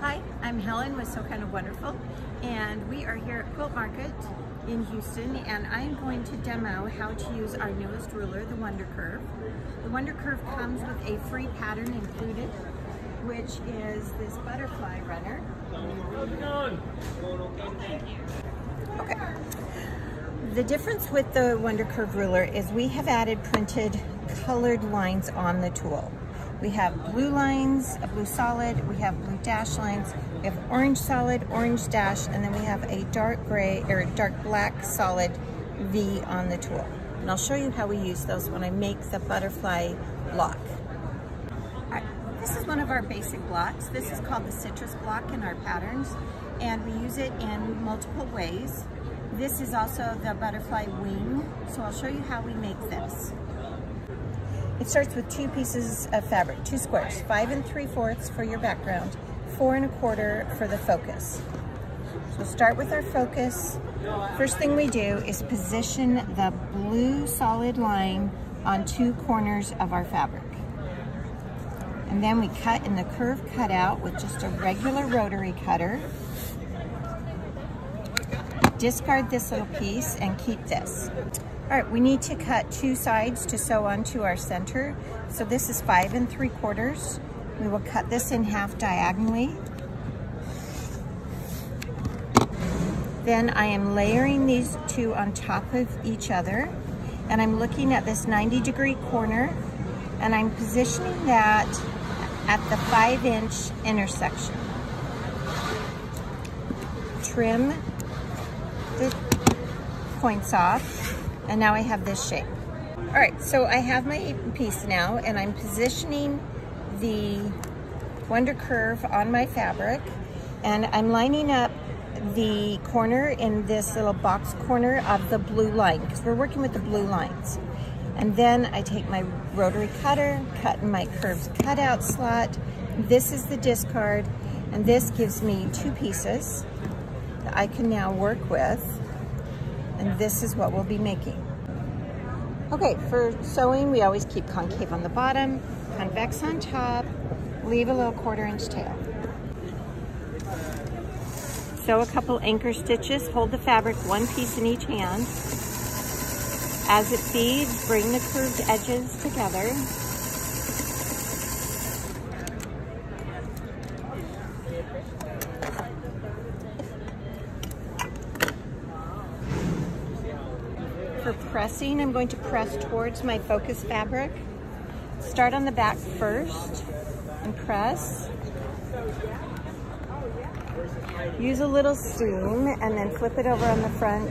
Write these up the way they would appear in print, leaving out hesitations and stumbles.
Hi, I'm Helen with So Kind of Wonderful, and we are here at Quilt Market in Houston, and I'm going to demo how to use our newest ruler, the Wonder Curve. The Wonder Curve comes with a free pattern included, which is this butterfly runner. Okay. The difference with the Wonder Curve ruler is we have added printed colored lines on the tool. We have blue lines, a blue solid, we have blue dash lines, we have orange solid, orange dash, and then we have a dark gray or dark black solid V on the tool. And I'll show you how we use those when I make the butterfly block. All right, this is one of our basic blocks. This is called the citrus block in our patterns, and we use it in multiple ways. This is also the butterfly wing, so I'll show you how we make this. It starts with 2 pieces of fabric, 2 squares, 5 3/4 for your background, 4 1/4 for the focus. So we'll start with our focus. First thing we do is position the blue solid line on 2 corners of our fabric. And then we cut in the curve cutout with just a regular rotary cutter. Discard this little piece and keep this. All right, we need to cut 2 sides to sew onto our center. So this is 5 3/4. We will cut this in half diagonally. Then I am layering these 2 on top of each other, and I'm looking at this 90-degree corner, and I'm positioning that at the 5-inch intersection. Trim the points off. And now I have this shape. All right, so I have my piece now, and I'm positioning the Wonder Curve on my fabric, and I'm lining up the corner in this little box corner of the blue line, because we're working with the blue lines. And then I take my rotary cutter, cut in my curved cutout slot. This is the discard, and this gives me 2 pieces that I can now work with. And this is what we'll be making. Okay, for sewing, we always keep concave on the bottom, convex on top, leave a little 1/4-inch tail. Sew a couple anchor stitches, hold the fabric 1 piece in each hand. As it feeds, bring the curved edges together. For pressing, I'm going to press towards my focus fabric. Start on the back first and press. Use a little seam and then flip it over on the front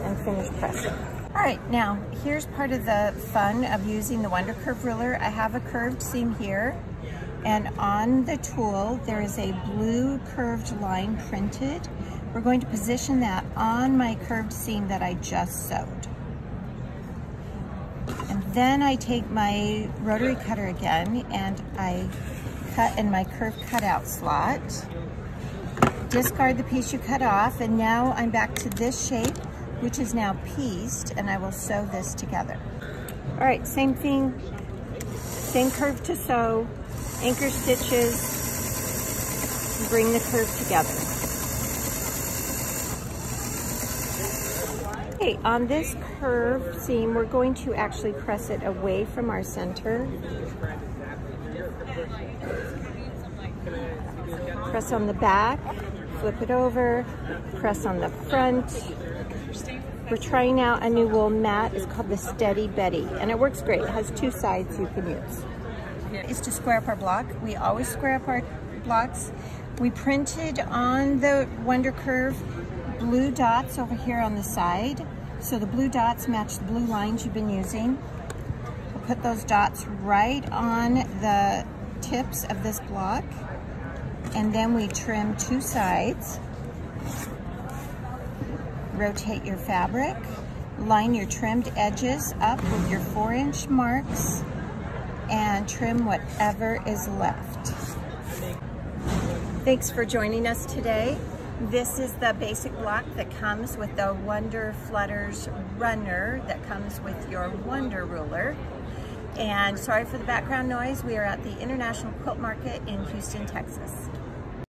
and finish pressing. All right, now here's part of the fun of using the Wonder Curve ruler. I have a curved seam here, and on the tool there is a blue curved line printed. We're going to position that on my curved seam that I just sewed. And then I take my rotary cutter again and I cut in my curved cutout slot. Discard the piece you cut off, and now I'm back to this shape, which is now pieced, and I will sew this together. All right, same thing, same curve to sew, anchor stitches, bring the curve together. Okay, on this curve seam, we're going to actually press it away from our center. Press on the back, flip it over, press on the front. We're trying out a new wool mat. It's called the Steady Betty, and it works great. It has 2 sides you can use. It's to square up our block. We always square up our blocks. We printed on the Wonder Curve blue dots over here on the side. So the blue dots match the blue lines you've been using. We'll put those dots right on the tips of this block, and then we trim 2 sides. Rotate your fabric, line your trimmed edges up with your 4-inch marks, and trim whatever is left. Thanks for joining us today. This is the basic block that comes with the Wonder Flutters runner that comes with your Wonder ruler. And sorry for the background noise. We are at the International Quilt Market in Houston, Texas.